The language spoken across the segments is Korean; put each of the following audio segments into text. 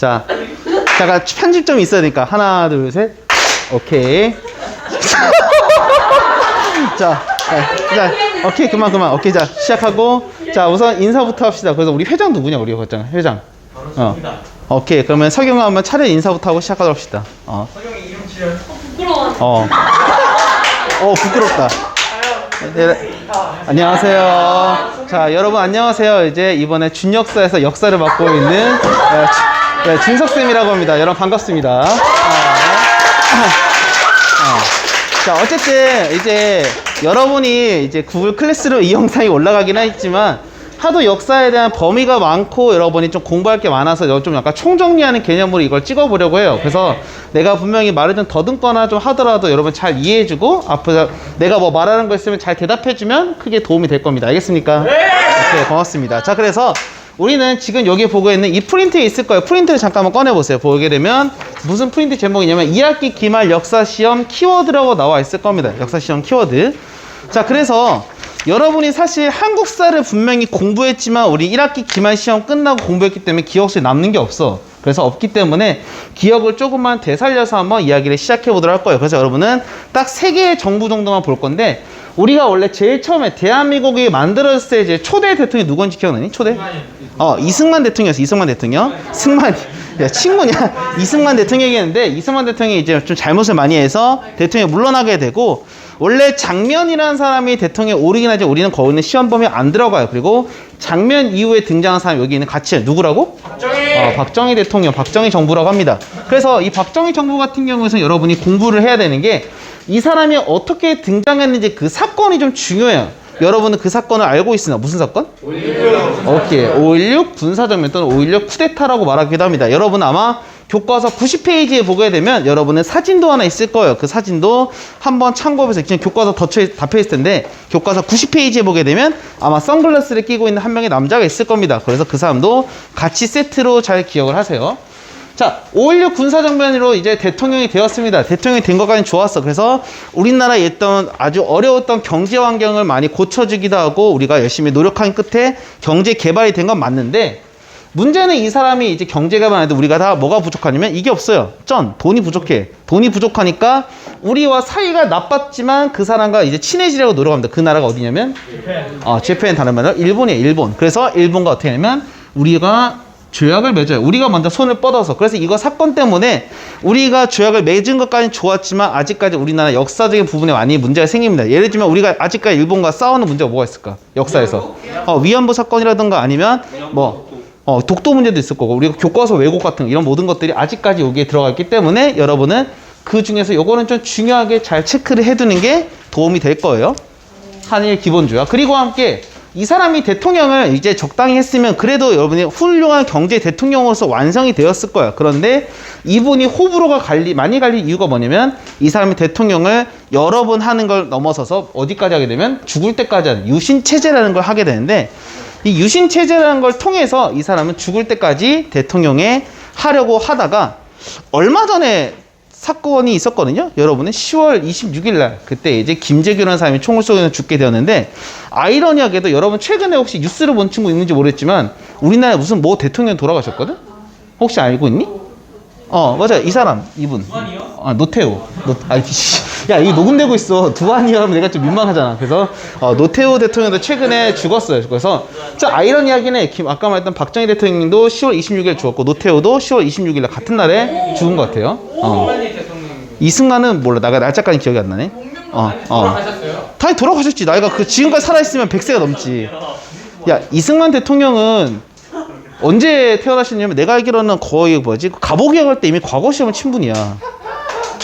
자, 잠깐 편집점이 있어야 되니까. 하나, 둘, 셋. 오케이. 자, 오케이, 그만. 오케이, 자, 시작하고. 자, 우선 인사부터 합시다. 그래서 우리 회장 누구냐, 우리 회장. 오케이, 그러면 석영아 한번 차례 인사부터 하고 시작하도록 합시다. 석영이 이름 지어요. 부끄러워. 부끄럽다. 네, 안녕하세요. 자, 여러분 안녕하세요. 이제 이번에 준역사에서 역사를 맡고 있는 준석쌤이라고 합니다. 여러분 반갑습니다. 자, 어쨌든 이제 여러분이 이제 구글 클래스로 이 영상이 올라가긴 했지만 하도 역사에 대한 범위가 많고 여러분이 좀 공부할 게 많아서 좀 약간 총정리하는 개념으로 이걸 찍어보려고 해요. 그래서 내가 분명히 말을 좀 더듬거나 좀 하더라도 여러분 잘 이해해주고 앞으로 내가 뭐 말하는 거 있으면 잘 대답해주면 크게 도움이 될 겁니다. 알겠습니까? 네, 고맙습니다. 자, 그래서 우리는 지금 여기 보고 있는 이 프린트에 있을 거예요. 프린트를 잠깐 한번 꺼내보세요. 보게 되면 무슨 프린트 제목이냐면 2학기 기말 역사시험 키워드라고 나와 있을 겁니다. 역사시험 키워드. 자, 그래서 여러분이 사실 한국사를 분명히 공부했지만 우리 1학기 기말 시험 끝나고 공부했기 때문에 기억실에 남는 게 없어. 그래서 없기 때문에 기억을 조금만 되살려서 한번 이야기를 시작해 보도록 할 거예요. 그래서 여러분은 딱 3개의 정부 정도만 볼 건데 우리가 원래 제일 처음에 대한민국이 만들어졌을 때 이제 초대 대통령이 누군지 기억나니? 초대? 이승만 대통령이었어. 이승만 대통령. 승만이. 야, 친구냐? 이승만 대통령이었는데 이승만 대통령이 이제 좀 잘못을 많이 해서 대통령이 물러나게 되고 원래 장면이라는 사람이 대통령에 오르긴 하지 우리는 거기는 시험 범위에 안 들어가요. 그리고 장면 이후에 등장한 사람이 여기 있는 같이 누구라고? 박정희! 박정희 대통령, 박정희 정부라고 합니다. 그래서 이 박정희 정부 같은 경우에는 여러분이 공부를 해야 되는 게 이 사람이 어떻게 등장했는지 그 사건이 좀 중요해요. 여러분은 그 사건을 알고 있으나 무슨 사건? 5.16 오케이. 5.16 군사정변 또는 5.16 쿠데타라고 말하기도 합니다. 여러분 아마 교과서 90페이지에 보게 되면 여러분은 사진도 하나 있을 거예요. 그 사진도 한번 참고해서 지금 교과서 닫혀 있을 텐데 교과서 90페이지에 보게 되면 아마 선글라스를 끼고 있는 한 명의 남자가 있을 겁니다. 그래서 그 사람도 같이 세트로 잘 기억을 하세요. 자, 5.16 군사정변으로 이제 대통령이 되었습니다. 대통령이 된 것까지는 좋았어. 그래서 우리나라에 있던 아주 어려웠던 경제 환경을 많이 고쳐주기도 하고 우리가 열심히 노력한 끝에 경제 개발이 된 건 맞는데 문제는 이 사람이 이제 경제 개발하는데 우리가 다 뭐가 부족하냐면 이게 없어요. 돈이 부족해. 돈이 부족하니까 우리와 사이가 나빴지만 그 사람과 이제 친해지려고 노력합니다. 그 나라가 어디냐면 재팬 다른 말로 일본이에요. 일본. 그래서 일본과 어떻게 하냐면 우리가 조약을 맺어요. 우리가 먼저 손을 뻗어서. 그래서 이거 사건 때문에 우리가 조약을 맺은 것까지는 좋았지만 아직까지 우리나라 역사적인 부분에 많이 문제가 생깁니다. 예를 들면 우리가 아직까지 일본과 싸우는 문제가 뭐가 있을까? 역사에서. 위안부 사건이라든가 아니면 독도 문제도 있을 거고 우리가 교과서 왜곡 같은 이런 모든 것들이 아직까지 여기에 들어가 있기 때문에 여러분은 그 중에서 요거는 좀 중요하게 잘 체크를 해두는 게 도움이 될 거예요. 한일 기본조약. 그리고 함께 이 사람이 대통령을 이제 적당히 했으면 그래도 여러분이 훌륭한 경제 대통령으로서 완성이 되었을 거야. 그런데 이분이 호불호가 많이 갈릴 이유가 뭐냐면 이 사람이 대통령을 여러 번 하는 걸 넘어서서 어디까지 하게 되면 죽을 때까지 하는 유신체제라는 걸 하게 되는데 이 유신체제라는 걸 통해서 이 사람은 죽을 때까지 대통령에 하려고 하다가 얼마 전에 사건이 있었거든요. 여러분은 10월 26일 날 그때 이제 김재규라는 사람이 총을 쏘고 죽게 되었는데 아이러니하게도 여러분 최근에 혹시 뉴스를 본 친구 있는지 모르겠지만 우리나라에 무슨 뭐 대통령 돌아가셨거든? 혹시 알고 있니? 맞아요. 이 사람, 이분. 두한이요? 노태우. 야, 이거 녹음되고 있어. 두한이요 하면 내가 좀 민망하잖아. 그래서 노태우 대통령도 최근에 죽었어요. 그래서 진짜 아이러니하긴 해. 아까 말했던 박정희 대통령도 10월 26일 죽었고 노태우도 10월 26일 날 같은 날에 죽은 것 같아요. 이승만은 몰라. 나가 날짜까지 기억이 안 나네. 돌아가셨어요? 당연히 돌아가셨지. 나이가 지금까지 살아있으면 100세가 넘지. 야, 이승만 대통령은 언제 태어나셨냐면 내가 알기로는 거의 가보기역 할 때 이미 과거 시험을 친 분이야.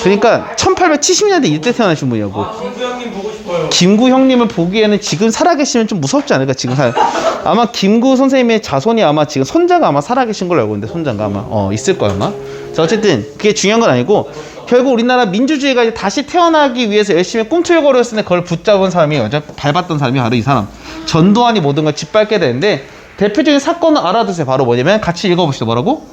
그러니까 1870년대 이때 태어나신 분이라고. 김구 형님 보고 싶어요. 김구 형님을 보기에는 지금 살아계시면 좀 무섭지 않을까? 아마 김구 선생님의 자손이 아마 지금 손자가 아마 살아계신 걸로 알고 있는데 손자가 아마 있을 거야 아마. 자, 어쨌든 그게 중요한 건 아니고 결국 우리나라 민주주의가 이제 다시 태어나기 위해서 열심히 꿈틀거렸을 때 그걸 붙잡은 사람이 밟았던 사람이 바로 이 사람. 전두환이 모든 걸 짓밟게 되는데 대표적인 사건을 알아두세요. 바로 뭐냐면 같이 읽어보시죠. 뭐라고?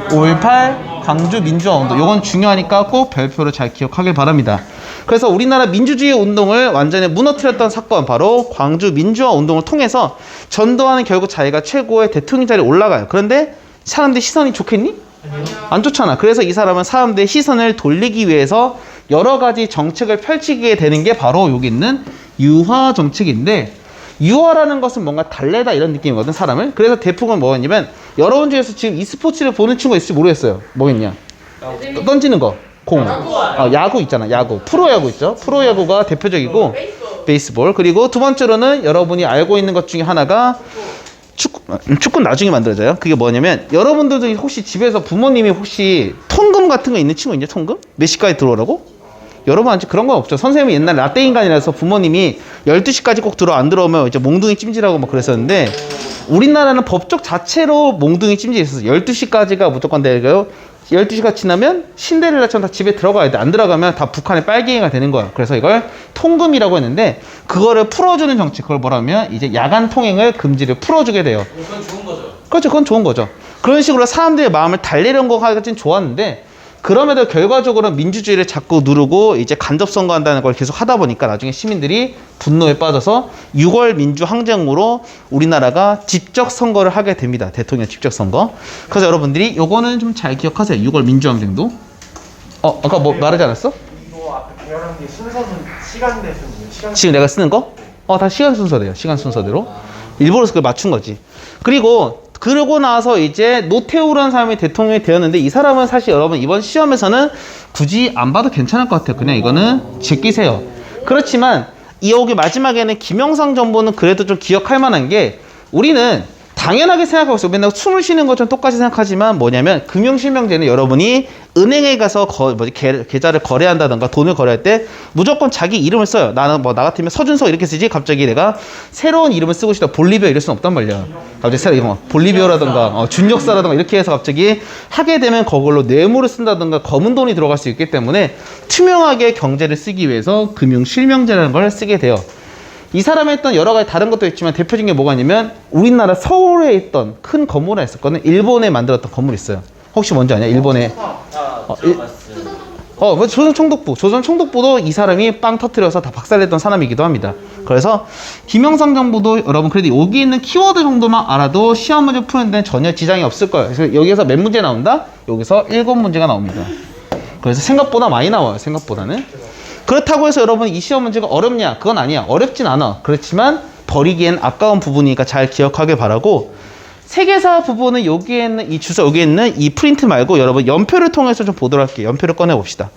5.18 광주 민주화운동. 이건 중요하니까 꼭 별표로 잘 기억하길 바랍니다. 그래서 우리나라 민주주의 운동을 완전히 무너뜨렸던 사건 바로 광주 민주화운동을 통해서 전두환은 결국 자기가 최고의 대통령 자리에 올라가요. 그런데 사람들이 시선이 좋겠니? 안 좋잖아. 그래서 이 사람은 사람들의 시선을 돌리기 위해서 여러 가지 정책을 펼치게 되는 게 바로 여기 있는 유화 정책인데, 유화라는 것은 뭔가 달래다 이런 느낌이거든, 사람을. 그래서 대폭은 뭐였냐면, 여러분 중에서 지금 e스포츠를 보는 친구가 있을지 모르겠어요. 뭐겠냐? 던지는 거. 공. 야구 있잖아, 야구. 프로야구 있죠? 프로야구가 대표적이고, 베이스볼. 그리고 두 번째로는 여러분이 알고 있는 것 중에 하나가 축구는 나중에 만들어져요. 그게 뭐냐면, 여러분들도 혹시 집에서 부모님이 혹시 통금 같은 거 있는 친구 있냐? 통금? 몇 시까지 들어오라고? 여러분한테 그런 건 없죠. 선생님이 옛날 라떼 인간이라서 부모님이 12시까지 꼭 안 들어오면 이제 몽둥이 찜질하고 막 그랬었는데, 우리나라는 법적 자체로 몽둥이 찜질이 있어서 12시까지가 무조건 되고요. 12시가 지나면 신데렐라처럼 다 집에 들어가야 돼. 안 들어가면 다 북한의 빨갱이가 되는 거야. 그래서 이걸 통금이라고 했는데, 그거를 풀어주는 정책, 그걸 뭐라면 이제 야간 통행을 금지를 풀어주게 돼요. 그건 좋은 거죠. 그렇죠. 그건 좋은 거죠. 그런 식으로 사람들의 마음을 달래려는 거까지는 좋았는데, 그럼에도 결과적으로 민주주의를 자꾸 누르고 이제 간접선거 한다는 걸 계속 하다 보니까 나중에 시민들이 분노에 빠져서 6월 민주항쟁으로 우리나라가 직접 선거를 하게 됩니다. 대통령 직접 선거. 그래서 여러분들이 요거는 좀 잘 기억하세요. 6월 민주항쟁도. 아까 뭐 말하지 않았어? 이거 앞에 계열한 게 순서는 시간대 순서. 지금 내가 쓰는 거? 다 시간 순서대요. 시간 순서대로. 일부러 그걸 맞춘 거지. 그러고 나서 이제 노태우라는 사람이 대통령이 되었는데, 이 사람은 사실 여러분 이번 시험에서는 굳이 안 봐도 괜찮을 것 같아요. 그냥 이거는 제끼세요. 그렇지만 여기 마지막에는 김영삼 정부는 그래도 좀 기억할 만한 게, 우리는 당연하게 생각하고 있어요. 맨날 숨을 쉬는 것처럼 똑같이 생각하지만 뭐냐면, 금융실명제는 여러분이 은행에 가서 계좌를 거래한다던가 돈을 거래할 때 무조건 자기 이름을 써요. 나는 나 같으면 서준석 이렇게 쓰지, 갑자기 내가 새로운 이름을 쓰고 싶다, 볼리비아 이럴 수는 없단 말이야. 갑자기 새로 볼리비아라던가 준역사라던가 이렇게 해서 갑자기 하게 되면 그걸로 뇌물을 쓴다던가 검은 돈이 들어갈 수 있기 때문에 투명하게 경제를 쓰기 위해서 금융실명제라는 걸 쓰게 돼요. 이 사람이 했던 여러 가지 다른 것도 있지만 대표적인 게 뭐가 있냐면, 우리나라 서울에 있던 큰 건물 하나 있었거든요. 일본에 만들었던 건물이 있어요. 혹시 뭔지 아냐? 일본에. 조선 총독부도 이 사람이 빵 터뜨려서 다 박살냈던 사람이기도 합니다. 그래서 김영삼 정부도 여러분 그래도 여기 있는 키워드 정도만 알아도 시험 문제 푸는 데는 전혀 지장이 없을 거예요. 그래서 여기서 몇 문제 나온다? 여기서 7문제가 나옵니다. 그래서 생각보다 많이 나와요. 생각보다는. 그렇다고 해서 여러분 이 시험 문제가 어렵냐? 그건 아니야. 어렵진 않아. 그렇지만 버리기엔 아까운 부분이니까 잘 기억하길 바라고, 세계사 부분은 여기에 있는 이 주소, 여기에 있는 이 프린트 말고 여러분 연표를 통해서 좀 보도록 할게요. 연표를 꺼내 봅시다.